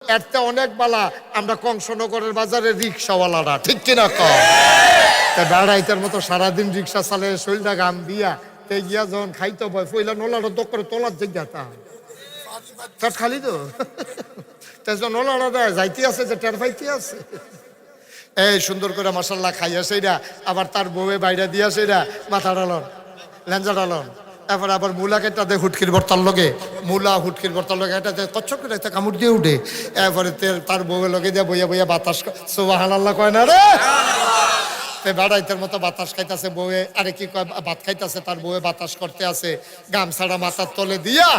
এরতে অনেক বালা আমরা কংসনগরের বাজারে রিক্সাওয়ালারা, ঠিক কিনা ক বেড়াইতের মতো সারাদিন রিক্সা চালে শরীরটা গাম দিয়া তে গিয়া যখন খাইতে বয় পইলা নোলাটা দোক করে তোলার জিজ্ঞাসা তার খালি তো নোলাটা দেয় যাইতে আছে যে টের পাইতে আছে। এই সুন্দর করে মশাল্লা খাইয়া সেইরা আবার তার বউয়ে বাইরে দিয়া সেইরা মাথা ডালন লেঞ্জা ডালন, তারপরে আবার মূলা কেটা দেয় হুটকির বর্তার লগে, মূলা হুটকির বর্তার লগে এটা কচ্ছপ করে একটা কামড় দিয়ে উঠে, এরপরে তার বউয়ের লগে দিয়ে বইয়া বইয়া বাতাস সুবহানাল্লাহ কয় না রে, বেড়াইতের মতো বাতাস খাইতেছে বউয়ে, আরে কি কয় ভাত খাইতেছে তার বউয়ে বাতাস করতে আছে, গামছাড়া মাথার তলে দিয়া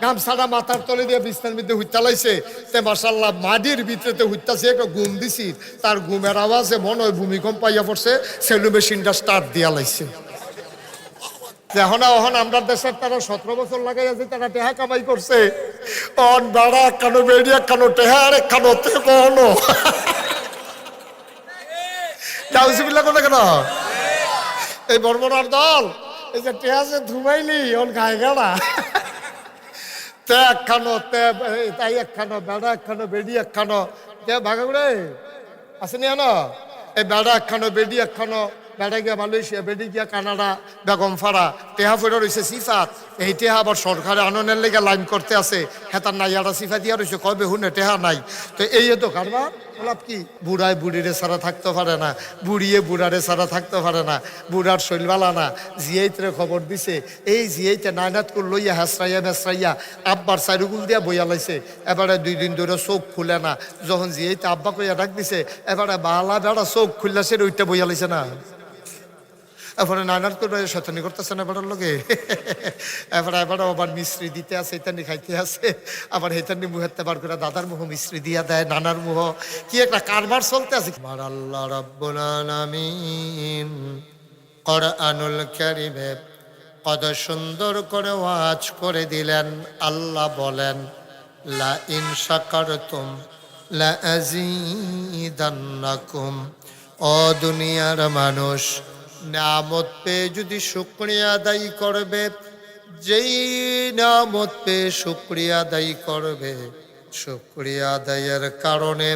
গামছাড়া মাথার তলে দিয়ে বিছনার মধ্যে হুইতা লাইছে, তে মাশাআল্লাহ মাটির ভিতরেতে হুইতাছে, একটা ঘুম দিছি, তার ঘুমের আওয়াজে মনে হয় ভূমিকম্প পাইয়া পড়ছে, সেলু মেশিনটা স্টার্ট দিয়া লাইছে। এখন আমরা দেশের তারা 17 বছর লাগাই আছে, তারা টেহা কামাই করছে, অন বাড়া কানো বেড়িয়া কানো টেহা আরে কানো তে কোনো ডাউসিবিল্লা কোন কেন এই বর্বরার দল এই যে টেহা যে ধুমাইলি অন গায়ে গাড়া তে একখানো তে তাই একখানো বেড়া একখানো বেড়ি একখানো তে ভাগা করে আসেনি না, এই বেড়া একখানো বেড়ি একখানো, বেড়া গিয়া মালয়েশিয়া, বেড়ি গিয়া কানাডা, বেগম ফাড়া, টেহা ফেরা রয়েছে সিফাত, এই টেহা আবার সরকারে আননের লেগে লাইন করতে আছে, হেতার নাই আটা সিফা দিয়া রয়েছে, কবে হুনে টেহা নাই, তো এই তো কারবার বলাপ কি, বুড়ায় বুড়িরে সারা থাকতে পারে না, বুড়িয়ে বুড়ারে সারা থাকতে পারে না, বুড়ার শৈলবালা না, জিয়াইতরে খবর দিছে, এই জিয়াইতে নায়নাত করে লইয়া হেসরাইয়া মেসরাইয়া আব্বার চারুগুল দিয়া বইয়া লাইছে, এবারে 2 দিন ধরে চোখ খুলে না, যখন জিয়াইতে আব্বা কইয়া ডাক দিছে, এবারে বালা বেড়া চোখ খুললা সে ওইটা বইয়া লাইছে না, এরপরে নানার করে শতানি করতেছে না বেটার লোকে, এবারে আবার মিশ্রি দিতে আছে, হেতানি খাইতে আছে, আবার হেতানি মুহেতে বার করে দাদার মুহ মিশ্রি দিয়া দেয়, নানার মুহ কি একটা কারবার চলতে আছে। আমার আল্লাহ রাব্বুল আলামিন কোরআনুল কারীমে কত সুন্দর করে ওয়াজ করে দিলেন। আল্লাহ বলেন লা ইন শাকারতুম লা আযীদান্নাকুম, ও দুনিয়ার মানুষ, নামত পেয়ে যদি শুকরিয়া আদায় করবে, যেই নামত পেয়ে শুকরিয়া আদায় করবে, শুকরিয়া আদায়ের কারণে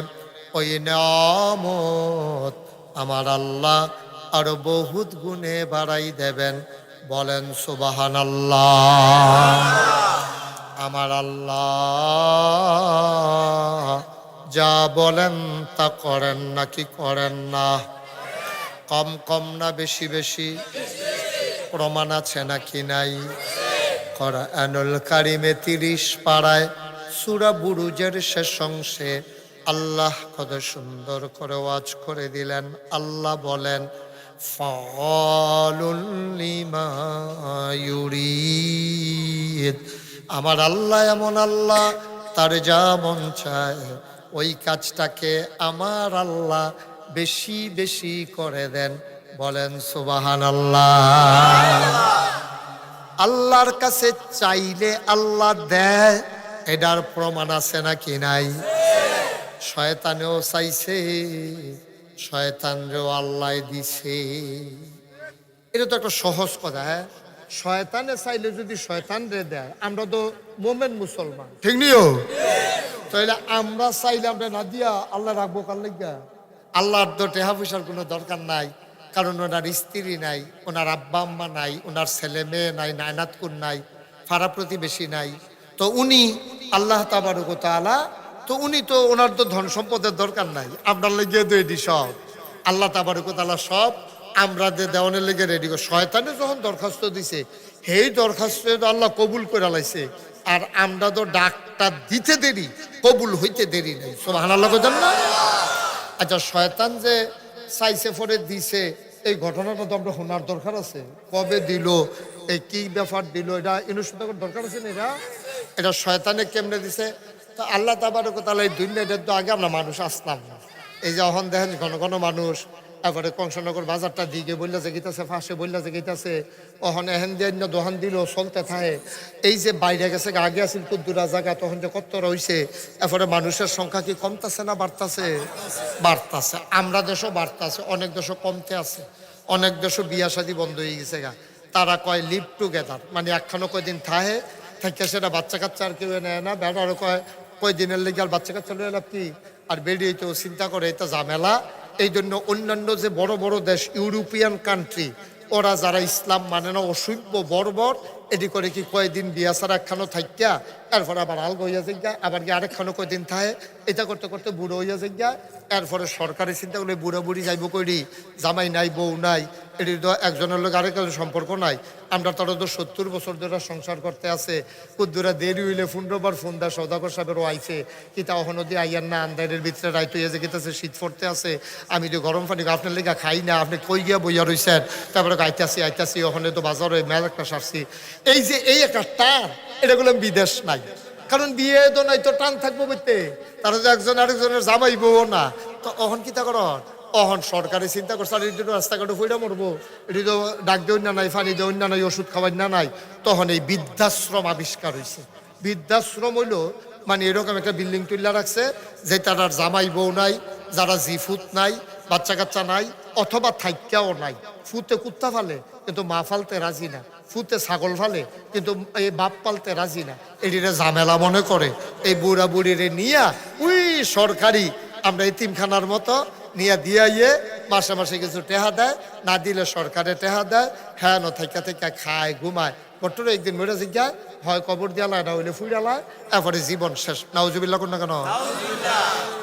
ওই নামত আমার আল্লাহ আরো বহুত গুণে বাড়াই দেবেন। বলেন সুবহানাল্লাহ। আমার আল্লাহ যা বলেন তা করেন নাকি করেন না? কম কম না বেশি বেশি? প্রমাণ আছে নাকি নাই? কোরআনুল কারীমে 30 পারায় সূরা বুরুজের শেষ অংশে আল্লাহ কত সুন্দর করে ওয়াজ করে দিলেন। আল্লাহ বলেন ফাআলুল লিমা ইউরিদ, আমার আল্লাহ এমন আল্লাহ, তার যা মন চায় ওই কাজটাকে আমার আল্লাহ বেশি বেশি করে দেন। বলেন সুবহানাল্লাহ। আল্লাহর কাছে চাইলে আল্লাহ দেয়, এটার প্রমাণ আছে নাকি নাই? শয়তানেও চাইছে, শয়তানরেও আল্লাহ দিছে। এটা তো একটা সহজ কথা। হ্যাঁ, শয়তানে চাইলে যদি শয়তান রে দেয়, আমরা তো মোমেন মুসলমান, ঠিক নিও? তাহলে আমরা চাইলে আমরা না দিয়া আল্লাহ রাখবো কার লাগিয়া? আল্লাহর তো টেহা পয়সার কোনো দরকার নাই, কারণ ওনার স্ত্রী নাই, ওনার আব্বা আম্মা নাই, ওনার ছেলে মেয়ে নাই, নায়নাতকুর নাই, ফাড়া প্রতিবেশী নাই, তো উনি আল্লাহ তাবারক ওয়া তাআলা, তো উনি তো ওনার তো ধন সম্পদের দরকার নাই, আপনার লেগে তো এটি সব আল্লাহ তাবারক ওয়া তাআলা সব আমরা দেওয়ানের লেগে রেডি করে। শয়তানে যখন দরখাস্ত দিছে, সেই দরখাস্ত আল্লাহ কবুল করে লাইছে, আর আমরা তো ডাকটা দিতে দেরি, কবুল হইতে দেরি নেই। সুবহানাল্লাহ কইতাম না? আচ্ছা, শয়তান যে চাইছে পরে দিছে, এই ঘটনাটা তো আমরা শোনার দরকার আছে। কবে দিল, এই কি ব্যাপার দিল, এটা ইনস্টুটের দরকার আছে না? এটা শয়তানে কেমনে দিছে? তো আল্লাহ তাবারক ওয়া তাআলা এই দুনিয়াটার তো আগে আমরা মানুষ আসতাম না। এই যে এখন দেখেন ঘন ঘন মানুষ, তারপরে কংসনগর বাজারটা দিকে বললা যে গীতাছে, ফাঁসে বললা যে গীতাছে, ওখানে এহেন দিয়ে দোহান দিল চলতে থাকে। এই যে বাইরে গেছে, আগে আসিল কুদ্দুরা জায়গা, তখন যে কত রয়েছে, এরপরে মানুষের সংখ্যা কি কমতেছে না বাড়তেছে? বাড়তেছে। আমরা দেশও বাড়তেছে, অনেক দেশও কমতে আছে, অনেক দেশও বিয়া শাদী বন্ধ হয়ে গেছে গা। তারা কয় লিভ টুগেদার, মানে একখানো কয়দিন থাকে সেটা বাচ্চা কাচ্চা আর কেউ নেয় না। বেড়ারও কয় কয়দিনের লেগে আর বাচ্চা কাচ্চা লয়ে লাভ কি? আর বেরিয়ে তো চিন্তা করে এটা ঝামেলা। এই জন্য অন্যান্য যে বড় বড় দেশ ইউরোপিয়ান কান্ট্রি, ওরা যারা ইসলাম মানে না, অসভ্য বর্বর, এটি করে কি কয়েকদিন বিয়া ছাড়া একখানো থাকিয়া এরপরে আবার আলগা হইয়া যাইগা, আবার কি আরেকখানো কয়দিন থাকে, এটা করতে করতে বুড়ো হইয়া যাইগা। এরপরে সরকারি চিন্তা করলে বুড়া বুড়ি যাইব কইরি, জামাই নাই বউ নাই, এটি তো একজনের লোক আরেকজনের সম্পর্ক নাই। আমরা তারা তো 70 বছর ধরে সংসার করতে আছে, কুদ্দুরা দেরি হইলে 15 বার ফোন দেয় সদাগর সাহেবেরও আইছে, কিতা অহনো দিয়ে আইয়ার না, আন্দারের ভিতরে রাইত হইয়া যে কিতাছে শীত পড়তে আছে, আমি তো গরম পানি আপনার লেগা খাই না, আপনি কই গিয়া বইয়া রইছেন, তারপরে আইতাছি ওখানে তো বাজারে মেল একটা সারছি। এই যে এই একটা টান, এটা গুলো বিদেশ নাই, কারণ বিয়ে তো নাই তো টান থাকবো বলতে, তারা যে একজন আরেকজনের জামাইবো না, তো অহন কিতা কর, অহন সরকারি চিন্তা করছে, আর এটি তো রাস্তাঘাটে ফুইরা মরবো, এটি তো ডাক দেওয়া না নাই, পানি দেওয়া না নাই, ওষুধ খাওয়াই না নাই, তখন এই বৃদ্ধাশ্রম আবিষ্কার হয়েছে। বৃদ্ধাশ্রম হইলো মানে এরকম একটা বিল্ডিং তুল্লা রাখছে যে তার আর জামাই বউ নাই, যারা জিফুত নাই, বাচ্চা কাচ্চা নাই, অথবা থাইক্যাও নাই, ফুতে কুত্তা ফালে কিন্তু মা ফালতে রাজি না, ফুতে ছাগল ফালে কিন্তু এই বাপ পালতে রাজি না, এটিরে ঝামেলা মনে করে। এই বুড়া বুড়িরে নিয়া ওই সরকারি আমরা এতিমখানার মতো নিয়ে দিয়ে মাসে মাসে কিছু টেহা দেয়, না দিলে সরকারে টেহা দেয়, হ্যাঁ ন থাইকা থাইকা খায় ঘুমায়, বট্টরে একদিন মরে জিজ্ঞায় হয় কবর দিয়ালায়, না হইলে ফুইরালায়, এরপরে জীবন শেষ। নাউজুবিল্লাহ কোন না কেন?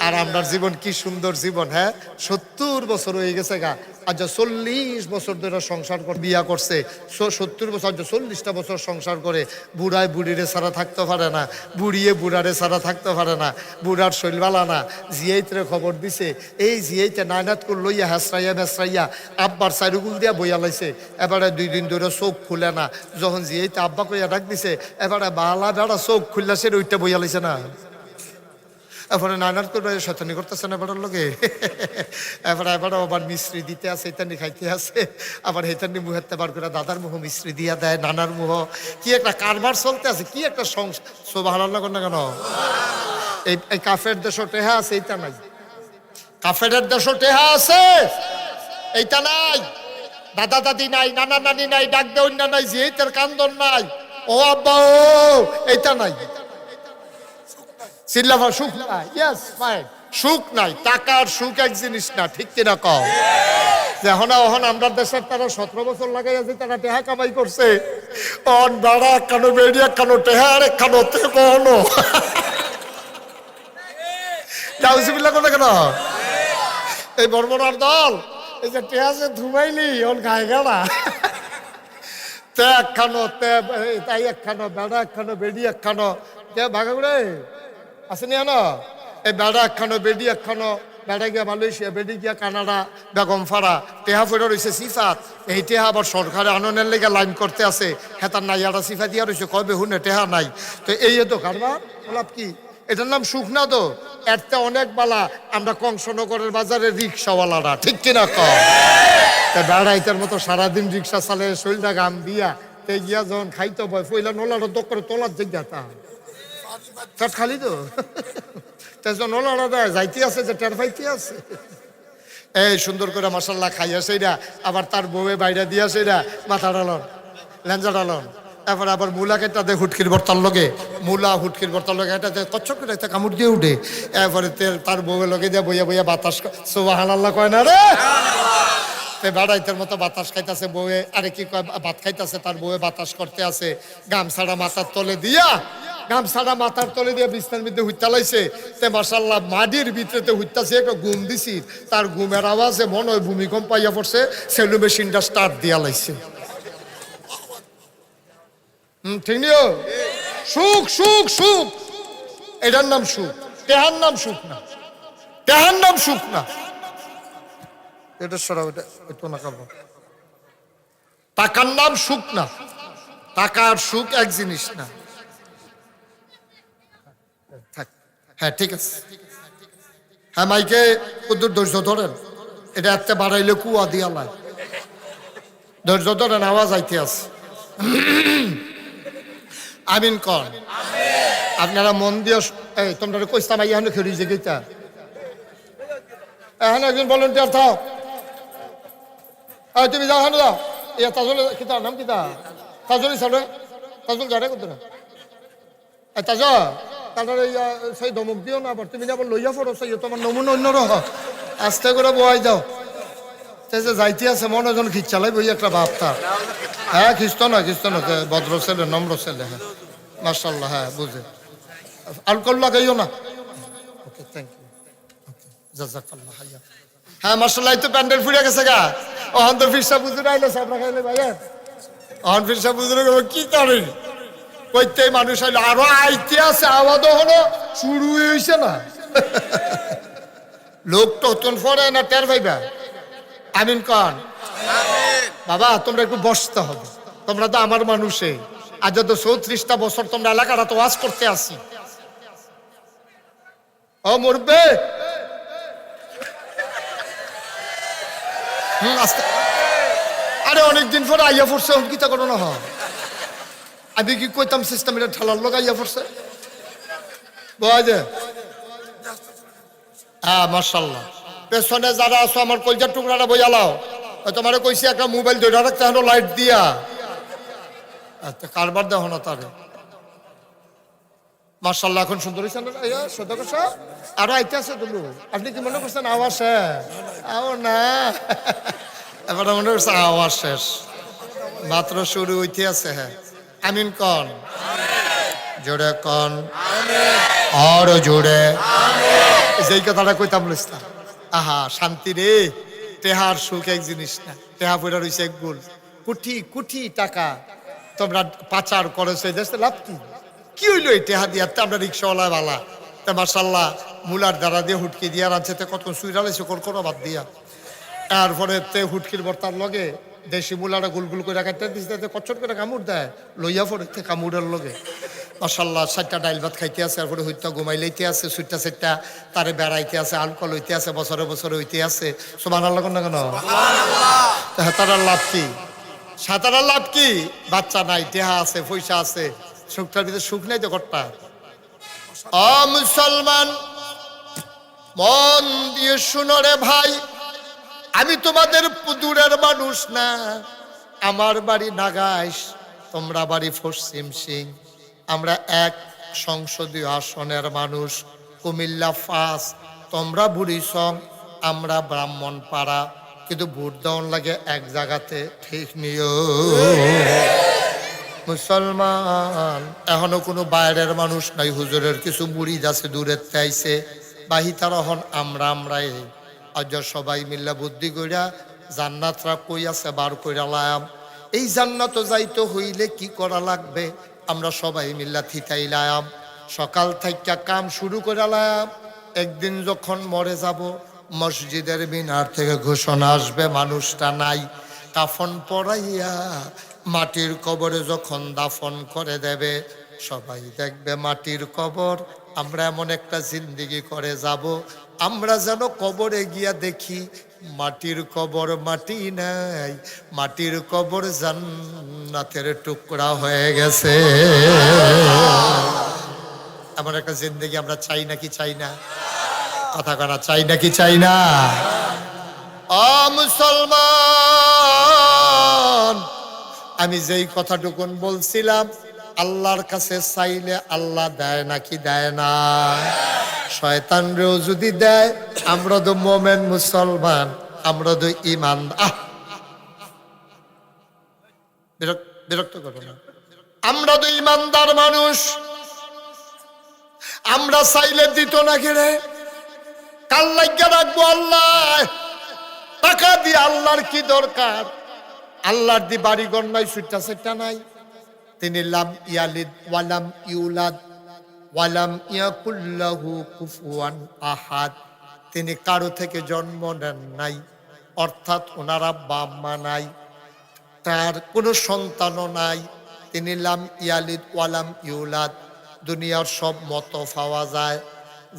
আর আমরার জীবন কি সুন্দর জীবন, হ্যাঁ 70 বছর হয়ে গেছে গা, আজ 40 বছর ধরে সংসার করে বিয়া করছে, 70 বছর, আজ 40টা বছর সংসার করে, বুড়ায় বুড়িরে ছাড়া থাকতে পারে না, বুড়িয়ে বুড়ারে ছাড়া থাকতে পারে না, বুড়ার শৈলবালা না, জিয়াইতে খবর দিছে, এই জিয়াইতে নায়নাত করে লইয়া হেসরাইয়া মেসরাইয়া আব্বার চারুগুল দিয়া বইয়া লাইছে, এবারে 2 দিন ধরে চোখ খুলে না, যখন জিয়াইতে আব্বা কইয়া ডাক দিছে, এবারে বালা বেড়া চোখ খুললা সে ওইটা বইয়া লাইছে না, এরপরে নানার করে শতানি করতেছে না বেটার লোকে, এবারে আবার মিশ্রি দিতে আছে, হেতানি খাইতে আছে, আবার হেতানি মুহেতে বার করে দাদার মুহ মিশ্রি দিয়া দেয়, নানার মুহ, কি একটা কারবার চলতে আছে, কি একটা সংসার। সুবহানাল্লাহ না কেন? এই কাফের দেশ টেহা আছে, এইটা নাই, কাফের দেশ টেহা আছে, এইটা নাই, দাদা দাদি নাই, নানা নানি নাই, ডাক দেওয়া নাই, জিহিতের কান্দন নাই, ও আব্বা ও, এইটা নাই, চিল্লাফা সুখ নাই, ইয়েস ফাইন, সুখ নাই, টাকার সুখ এক জিনিস না, ঠিক কিনা কও? এখন আমরা দেশের তারা 17 বছর লাগাই আছে, তারা টেহা কামাই করছে, অন বাড়া কানো বেড়িয়া কানো টেহা আরে কানো তে কোনো নাউজুবিল্লাহ কোন কেন? এই বর্বরার দল, এই যে টেহা যে ধুমাইলি ওর গায়ে গাড়া, তে একখানো তে তাই একখানো বেড়া একখানো বেড়ি একখানো, তে ভাগা করে আসেনি না, এই বেড়া একখানো বেডি একখানো, বেড়া গিয়া মালয়েশিয়া, বেডি গিয়া কানাডা, বেগম ফাড়া, টেহা ফেরা রয়েছে সিফাত, এই টেহা আবার সরকারে আননের লেগে লাইন করতে আছে, হেতার নাই আটা সিফা দিয়া রয়েছে, কবে হুনে টেহা নাই, তো এই তো কারবার লাভ কি? এটার নাম সুখ না তো, এরতে অনেক বালা আমরা কংসনগরের বাজারে রিক্সাওয়ালারা, ঠিক কিনা কম? বেড়া এটার মতো সারাদিন রিক্সা চালে শরীরটা গাম দিয়া, তে গিয়া যখন খাইতে ভয় ফইলা নোলাটা দোক করে তোলার জিজ্ঞাসা চাট খালি তো নলাড়া দেয়, যাইতে আছে যে টের পাইতে আছে, এই সুন্দর করে মশাল্লা খাইয়া সেইরা, আবার তার বউয়ে বাইরে দিয়া সেইরা মাথা ডালন লেঞ্জা ডালন, তারপরে আবার মূলা কেটা দেয় হুটকির বর্তার লগে, মূলা হুটকির বর্তার লগে এটা কচ্ছপ করে একটা কামড় দিয়ে উঠে, এরপরে তার বউয়ের লগে দিয়ে বইয়া বইয়া বাতাস, সুবহানাল্লাহ কয় না রে, বেড়াইতের মতো বাতাস খাইতেছে বউয়ে, আরে কি কয় ভাত খাইতেছে, তার বউয়ে বাতাস করতে আছে, গামছাড়া মাথার তলে দিয়া, গামছাড়া মাথার তলে দিয়ে বিছনার মধ্যে হুইতা লাইছে, তে মাশাআল্লাহ মাটির ভিতরে হুইতাছে, একটা ঘুম দিছি, তার ঘুমের আওয়াজে মনে হয় ভূমিকম্প পাইয়া পড়ছে, সেলু মেশিনটা স্টার্ট দিয়া লাইছে। ঠিক নিও, সুখ সুখ সুখ, এটার নাম সুখ, টেহার নাম সুখ না, টেহার নাম সুখ না, এটা সরাও, এটা না খাবো, টাকার নাম সুখ না, টাকার সুখ এক জিনিস না। হ্যাঁ ঠিক আছে, হ্যাঁ মাইকে কুদ্দুর ধৈর্য ধরেন, এটা একটা বাড়াইলে কুয়া দিয়া লাই, ধৈর্য ধরেন, আওয়াজ আইতে আছে, আমিন কন, আপনারা মন দিয়ে, এই তোমরা কইস্তাম আইয়া হলে খেলি যে গীতা, এখন একজন ভলেন্টিয়ার থাও, তুমি যাও, হ্যাঁ যাও, ইয়া তাজল কিতা নাম কিতা, তাজলি সালে তাজল গাড়ে করতো না, তাজ তারপর সেই ধমক দিও না, আবার তুমি আবার লইয়া পড়ো, সেই তোমার নমুনা অন্য রহ, আস্তে করে বয়াই যাও। যে যাইতে আছে মনে জন খিচ্ছালাই বই একটা ভাব তার। হ্যাঁ খ্রিস্ট নয়, ভদ্র ছেলে, নম্র ছেলে। হ্যাঁ মার্শাল্লাহ, হ্যাঁ বুঝে। আলকোহল লাগাইও না। ওকে, থ্যাংক ইউ। জাযাকাল্লাহ হাইয়া। হ্যাঁ মার্শাল্লাহ, তো প্যান্ডেল ফুড়ে গেছে গা। অহন তো ফিরসা বুঝুর আইলো সাবরা খাইলে ভাইয়া। অহন ফিরসা বুঝুর কি করেন কইতে মানুষ আইলো, আরো আইতে আছে, আওয়াজও হলো, শুরু হয়েছে না। লোক তো তখন পরে না টের ভাইবা। আমিন কন বাবা, তোমরা একটু বসতে হবে, তোমরা তো আমার মানুষে। আজ তো 34টা বছর তোমরা এলাকাটা তো ওয়াজ করতে আসি। ও মরবে আস্তে। আরে অনেকদিন পরে আইয়া পড়ছে, অঙ্কিতা করো না। আমি কি কইতাম সিস্টেম এটা ঠেলার লোক আইয়া পড়ছে। বুঝে হ্যাঁ মার্শাল্লাহ। পেছনে যারা আছো আমার কলজার টুকরাটা বইয়ালাও, তোমার কইছি একটা মোবাইল ধরে রাখতে হলো লাইট দিয়া। আচ্ছা কারবার দেখো না তারে। মার্শাল্লাহ এখন সুন্দর হয়েছে না সদস্য সাহেব? আরো আইতে আছে তো লোক। আপনি কি মনে করছেন আওয়াজ শেষ? আও না, এবার মনে করছে আওয়াজ শেষ, মাত্র শুরু হইতে আছে। হ্যাঁ আমিন কন, জোরে কন, আরো জোরে। যেই কথাটা কইতাম লিস্তা, আহা শান্তি রে। টেহার সুখ এক জিনিস না, টেহা পয়সা রয়েছে এক গোল। কোটি কোটি টাকা তোমরা পাচার করেছো, দেশে লাভ কি? কি হইলো এই টেহা দিয়ে? আমরা রিক্সাওয়ালা বালা তা মার্শাল্লাহ মুলার দ্বারা দিয়ে হুটকি দিয়া রাঁধছে, কত সুইরালেছে কোনো বাদ দিয়া। তারপরে তে হুটকির বর্তার লগে দেশি মুলাটা গুলগুল করে কাটতে দিচ্ছে, কচ্ছট করে কামড় দেয়, লইয়া পড়ে কামড়ের লগে। মার্শাল্লাহ 4টা ডাইল ভাত খাইতে আছে, তারপরে হইতে ঘুমাই লইতে আছে, সুইটটা সেটটা তারে বেড়াইতে আছে, আলকল হইতে আছে, বছরে বছরে হইতে আছে। সুবহানাল্লাহ না কেন? সাঁতারার লাভ কি? সাঁতারার লাভ কি? বাচ্চা নাই, টেহা আছে, পয়সা আছে, সুখটার ভিতরে সুখ নাই তো ঘরটা। ও মুসলমান মন দিয়ে শুনো রে ভাই, আমি তোমাদের দূরের মানুষ না। আমার বাড়ি নাগাইশ, তোমরা বাড়ি পশ্চিম সিং। আমরা এক সংসদীয় আসনের মানুষ, কুমিল্লা 5, তোমরা বুড়িচং, আমরা ব্রাহ্মণ পাড়া, কিন্তু ভোট দেওয়ার লাগে এক জায়গাতে, ঠিক নিও মুসলমান। এখনো কোনো বাইরের মানুষ নাই, হুজুরের কিছু মুরিদ আছে দূরের চাইছে, বাহিতার হন আমরাই। আজ সবাই মিল্লা বুদ্ধি কইরা জান্নাতরা কই আছে বার কইরা লাম। এই জান্নাত যাইতে হইলে কি করা লাগবে? আমরা সবাই মিল্লা থিতাইলাম, সকাল থেকে কাম শুরু করে লাম। একদিন যখন মরে যাব, মসজিদের মিনার থেকে ঘোষণা আসবে মানুষটা নাই। কাফন পরাইয়া মাটির কবরে যখন দাফন করে দেবে, সবাই দেখবে মাটির কবর। আমরা এমন একটা জিন্দেগি করে যাব, আমরা যেন কবরে গিয়া দেখি মাটির কবর মাটি নাই, মাটির কবর জান্নাতের টুকরা হয়ে গেছে। এমন একটা জিন্দেগি আমরা চাই নাকি চাই না? কথা করা চাই নাকি চাই না? ও মুসলমান, আমি যেই কথাটুকুন বলছিলাম, আল্লাহর কাছে চাইলে আল্লাহ দেয় নাকি দেয় না? শয়তানরেও যদি দেয়, আমরা তো মোমেন মুসলমান, আমরা তো ইমান। বিরক্ত করো না, আমরা তো ইমানদার মানুষ। আমরা চাইলে দিত না গেলে কাল লাগিয়া রাখবো আল্লাহ। টাকা দিয়ে আল্লাহর কি দরকার? আল্লাহর দি বাড়িঘর নাই, সুইটা সেটা নাই। তিনি লাম ইয়ালিদ ওয়ালাম ইউলাদ ওয়ালাম ইয়াকুল্লাহু কুফুয়ান আহাদ। তিনি কারো থেকে জন্ম নেন নাই, অর্থাৎ ওনার আব্বা আম্মা নাই, তার কোনো সন্তানও নাই। তিনি লাম ইয়ালিদ ওয়ালাম ইউলাদ। দুনিয়ার সব মত পাওয়া যায়।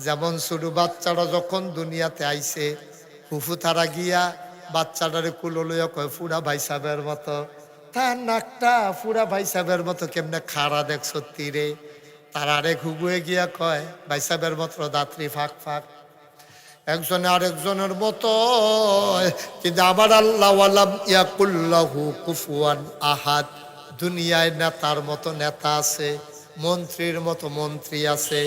যেমন ছোট বাচ্চারা যখন দুনিয়াতে আইছে, ফুফু তারা গিয়া বাচ্চাটারে কুলো লইয়া কয় ফুরা ভাই সাহেবের মতো। তার নাকটা ফুরা ভাই সাহেবের মতো কেমনে খাড়া দেখ সত্যি রে। তারা আরেক হুগুয়ে গিয়া কয় ভাই সাহেবের মতো দাত্রী ফাঁক ফাঁক। একজনে আরেকজনের মতো, কিন্তু আবার আল্লাহ ওয়ালাম ইয়াকুল্লাহু কুফুয়ান আহাদ। দুনিয়ায় নেতার মতো নেতা আছে, মন্ত্রীর মতো মন্ত্রী আছে,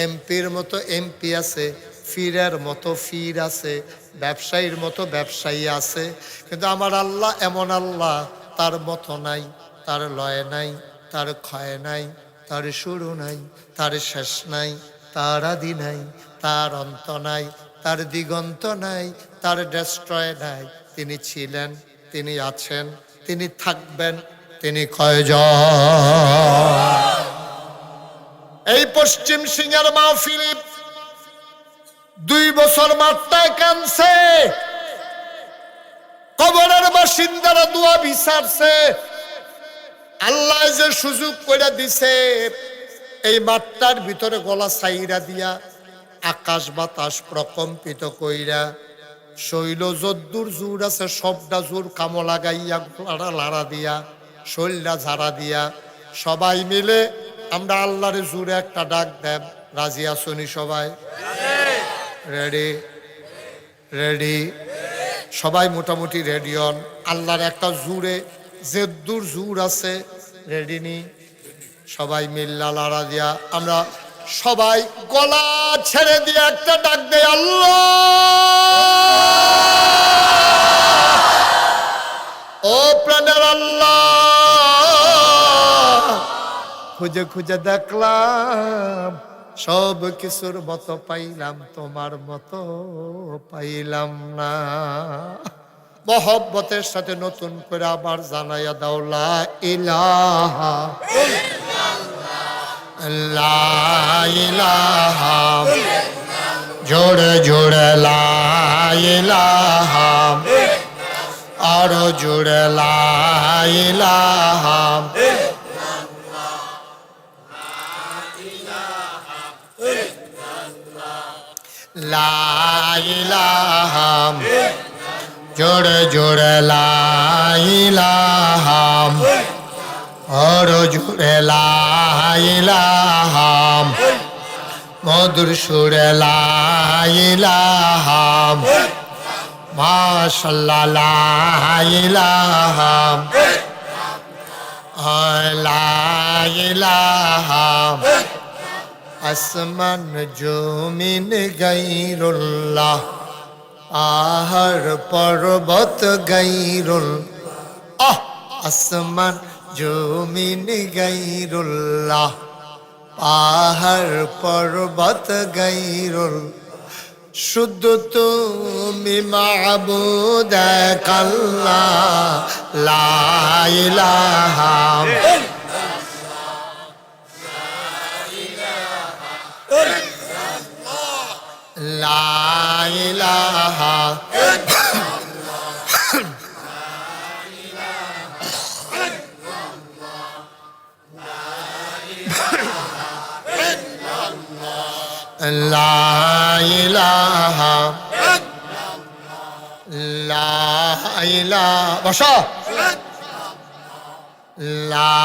এমপির মতো এমপি আছে, ফিরের মতো ফির আছে, ব্যবসায়ীর মতো ব্যবসায়ী আছে। কিন্তু আমার আল্লাহ এমন আল্লাহ, তার মতো নাই, তার লয় নাই, তার ক্ষয় নাই, তার শুরু নাই, তার শেষ নাই, তার আদি নাই, তার অন্ত নাই, তার দিগন্ত নাই, তার ডেস্ট্রয় নাই। তিনি ছিলেন, তিনি আছেন, তিনি থাকবেন, তিনি কয়জন? এই পশ্চিম সিংহের মাহফিলে 2 বছর মাত্রায় কানছে, কবরের বাসিন্দারা দোয়া বিচারছে। আল্লাহ যে সুযোগ করে দিছে, এই মাঠটার ভিতরে গলা সাইরা দিয়া আকাশ বাতাস প্রকম্পিত কইরা শৈল যদ্দুর জোর আছে সবটা জোর কামো লাগাইয়া গলাটা লাড়া দিয়া শৈলটা ঝাড়া দিয়া সবাই মিলে আমরা আল্লাহরে জোরে একটা ডাক দেব। রাজি আসনি সবাই? রেডি? রেডি? সবাই মোটামুটি রেডি হন। আল্লাহর একটা জোরে যেদ্দুর জোর আছে, রেডি নি? সবাই মিল্লা লাড়া দিয়া আমরা সবাই গলা ছেড়ে দিয়ে একটা ডাক দেয়, আল্লাহ! ও প্রাণের আল্লাহ, খুঁজে খুঁজে দেখলাম সব কিছুর মতো পাইলাম, তোমার মতো পাইলাম না। মহব্বতের সাথে নতুন করে আবার জানাইয়া দাও, লা ইলাহা লা ইলাহা, জোরে জোরে লা ইলাহা, আরো জোরে লা ইলাহা, লা ইলাহা, জোরে জোরে লা ইলাহা, আরো জোরে লা ইলাহা, মধুর সুরে লা ইলাহা, মাশাআল্লাহ লা ইলাহা, লা ইলাহা, আসমান জমিন গায়রুল্লাহ, পাহাড় পর্বত গায়রুল, আসমান জমিন গায়রুল্লাহ, পাহাড় পর্বত গায়রুল, শুধু তুমি মাবুদ এক আল্লাহ, লা ইলাহা, লা ইলাহা, লা ইলাহা, লা ইলাহা, বসো, লা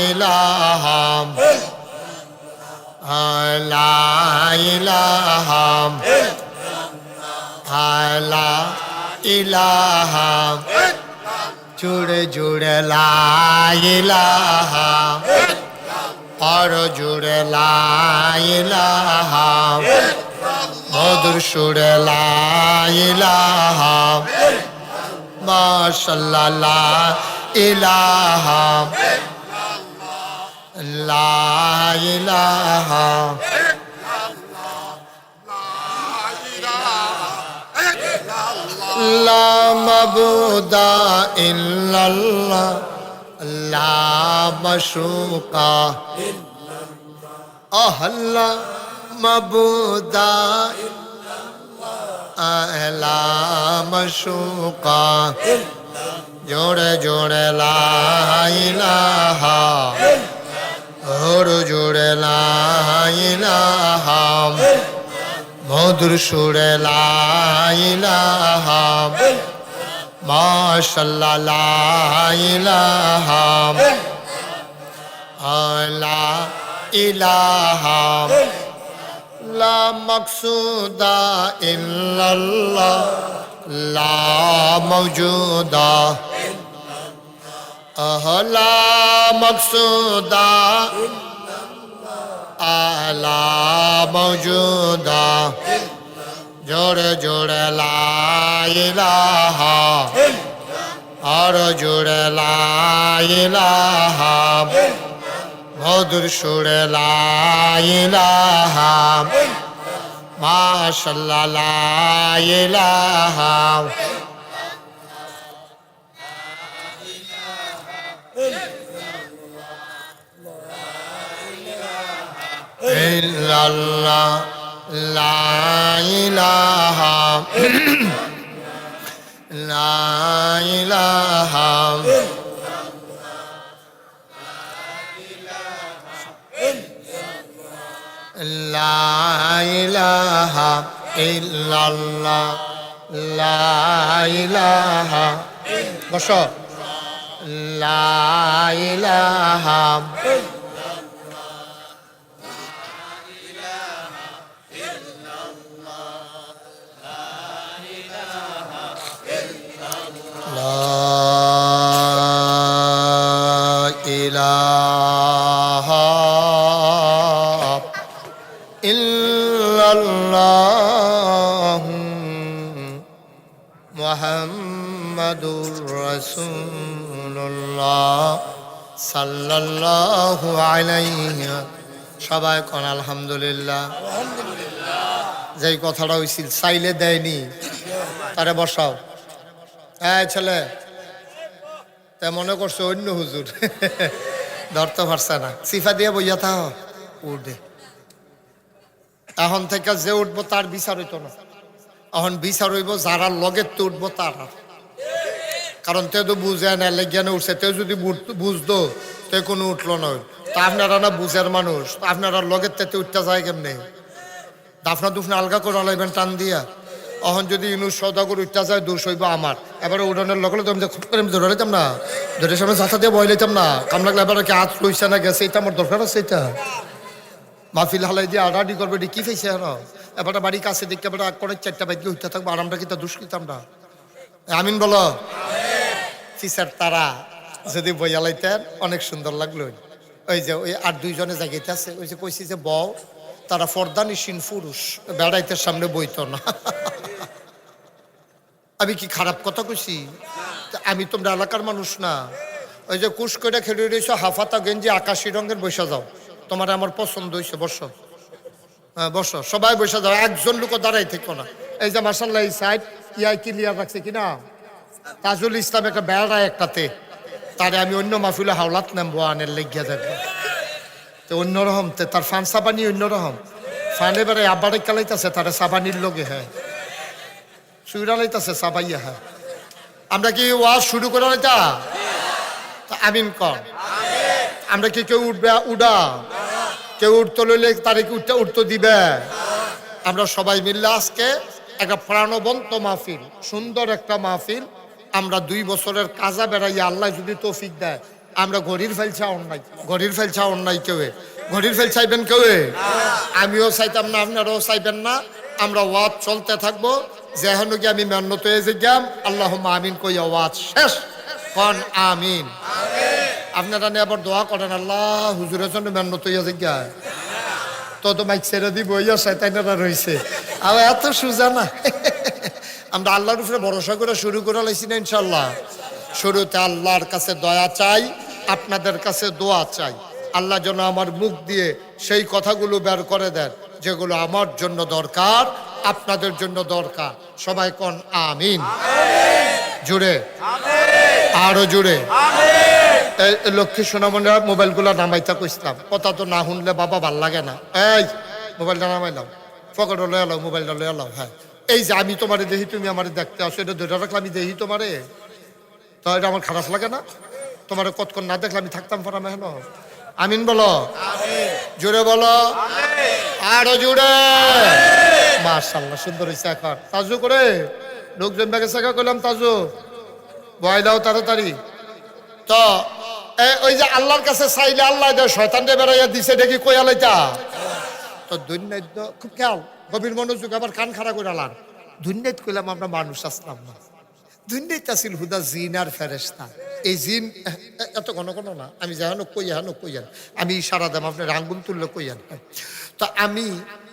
ইলাহা, লা ইলাহা, লা ইলাহা, জুড়ে জুড়ে লা ইলাহা, আর জুড়ে লা ইলাহা, মধুর সুরে লা ইলাহা, মাশাআল্লাহ লা ইলাহা, লা ইলাহা, লা মাবুদা ইল্লাল্লাহ, লা মাশুকা ইল্লাল্লাহ, লা মাবুদা ইল্লাল্লাহ, লা মাশুকা, জোরে জোরে লা ইলাহা, ওর জোরে লা ইলাহা, মধুর সুরে লা ইলাহা, মাশাআল্লাহ লা ইলাহা, লা ইলাহা, লা মাকসুদা ইল্লাল্লাহ, লা মাওজুদা, লা মাকসুদা, লা মওজুদা জোরে জোরে লা ইলাহা আর জোরে লা ইলাহা মধুর সুরে লা ইলাহা মাশাআল্লাহ লা ইলাহা ইল্লাল্লাহ লা ইলাহা লা ইলাহা লা ইলাহা ইল্লাল্লাহ লা ইলাহা বসো লা ইলাহা ইলাহা ইল্লাল্লাহ মুহাম্মাদুর রাসূলুল্লাহ সাল্লাল্লাহু আলাইহি। সবাই কোন আলহামদুলিল্লাহ। যেই কথাটা হইছিল চাইলে দেয়নি তারে বসাও। হ্যাঁ ছেলে তা মনে করছো অন্য হুজুর ধরতে পারছে না, সিফা দিয়ে বইয়া থাও উঠে। এখন থেকে যে উঠবো তার বিচার হইতো না, এখন বিচার হইব যারা লগের তো উঠবো তার। কারণ তে তো বুঝে না লেজ্ঞানে উঠছে, তেও যদি বুঝতো তে কোনো উঠলো না। তা আপনারা না বুঝের মানুষ, আপনারা লগের তেতে উঠতে যায় কেমনে? দাফনা দুফনা আলগা করে লাইবেন টান দিয়া। অহন যদি ইনুস সদাগর উঠতে যায় দোষ হইব আমার। এবারে উড়ানের লগলে তো আমি খুব করে আমি ধরে লাইতাম না, ধরে সামনে যাতা দিয়ে বয় লাইতাম না। কাম লাগলে এবার কি হাত রইছে না গেছে, এটা আমার দরকার আছে। এটা মাহফিল হালাই দিয়ে আড়াআড়ি করবে, এটি কি ফেছে আর এবারটা বাড়ি কাছে দেখতে এবার করে 4টা বাইকে উঠতে থাকবো, আরামটা কি তা দুষ কিতাম না। আমিন বলো। ফিসার তারা যদি বইয়া লাইতেন অনেক সুন্দর লাগলো। ওই যে ওই আর দুইজনে জায়গাতে আছে, ওই যে কইছি যে বউ তারা ফর্দানিসীন পুরুষ, বেড়াইতের সামনে বইতো না। আমি কি খারাপ কথা কইছি? আমি তোমরা এলাকার মানুষ না। ওই যে কুশ করে খেলে রয়েছ হাফাতা গেঞ্জি আকাশি রঙের, বসে যাও। তোমার আমার পছন্দ হয়েছে, বসো। হ্যাঁ বসো, সবাই বসে যাও, একজন লোক দাঁড়াই থেকো না। এই যে মার্শাল্লাহ এই সাইড ইয়াই ক্লিয়ার রাখছে কিনা তাজুল ইসলাম একটা বেড়া একটাতে, তারে আমি অন্য মাহফিলে হাওলাত নামবো আনের লেগিয়া দেখবো। তো অন্যরকম তার ফান সাবানি অন্যরকম ফানে বেড়ে আব্বারে কালাইতেছে তারা সাবানির লোকে। হ্যাঁ সুইরা লাইতেছে সাবাইয়া। হ্যাঁ আমরা কি ওয়াজ শুরু করে লাইতা? আমিন কর। আমরা কি কেউ উঠবে উডা? কেউ উঠতে লইলে তারে কি উঠতে দিবে? আমরা সবাই মিললে আজকে একটা প্রাণবন্ত মাহফিল, সুন্দর একটা মাহফিল। আমরা 2 বছরের কাজা বেড়াইয়া আল্লাহ যদি তৌফিক দেয়, আমরা ঘড়ির ফেলছা অন্যায়, ঘড়ির ফেলছা অন্যায় কেউ ঘড়ির ফেল চাইবেন কেউ? আমিও চাইতাম না, আপনারাও চাইবেন না। আমরা ওয়াজ চলতে থাকবো, যেহেন কি আমি মেহনত হয়ে যাম। আল্লাহুম্মা আমিন কইয়া ওয়াজ শেষ কোন আমিন। আপনারা নিয়ে আবার দোয়া করেন, আল্লাহ হুজুরের জন্য মেহনত হইয়া যাই। তো মাইক ছেড়ে দিব ইয়া শয়তানেরা রইছে। আর এত সুজা না। আমরা আল্লাহর উপরে ভরসা করে শুরু করে লাইছি না ইনশাল্লাহ। শুরুতে আল্লাহর কাছে দয়া চাই, আপনাদের কাছে দোয়া চাই। আল্লাহ যেন আমার মুখ দিয়ে সেই কথাগুলো বের করে দেন যেগুলো আমার জন্য দরকার, আপনাদের জন্য দরকার। সবাই কোন আমিন। জুড়ে আরো জুড়ে। লক্ষ্মী সোনামণিরা মোবাইলগুলো নামাইতে কইছিলাম, কথা তো না শুনলে বাবা ভাল লাগে না। এই মোবাইলটা নামাইলাম, পকেটে লয়ে এলাও, মোবাইলটা লয়ে এলাও। হ্যাঁ এই যে আমি তোমারে দেখি, তুমি আমার দেখতে আসো, এটা ধরে রাখলে আমি দেখি তোমারে, তো এটা আমার খারাপ লাগে না? তোমার কতক্ষণ না দেখলে আমি থাকতাম পর আমি হেন। আমিন বলো, জোরে বলো, আরো জোরে। মাশাআল্লাহ সুন্দর হয়েছে। এখন তাজু করে লোকজন ব্যাগে সাকা করলাম, তাজু বয় দাও তাড়াতাড়ি। তো ওই যে আল্লাহর কাছে চাইলে আল্লাহ দেয়, শয়তানরে বেড়াইয়া দিছে দেখি কয়ালাইতা। তো দুনিয়াত খুব খেয়াল, গভীর মনোযোগ, আবার কান খাড়া করে আলার। দুনিয়াত কইলাম আমরা মানুষ আসলাম না, দুনিয়ায় তাসিল হুদা জিন আর ফেরেশতা। এই জিন এত ঘন ঘন না, আমি যেন কই আমি ইশারা দাম আপনার আঙ্গুল তুললে কইয়ান। তো আমি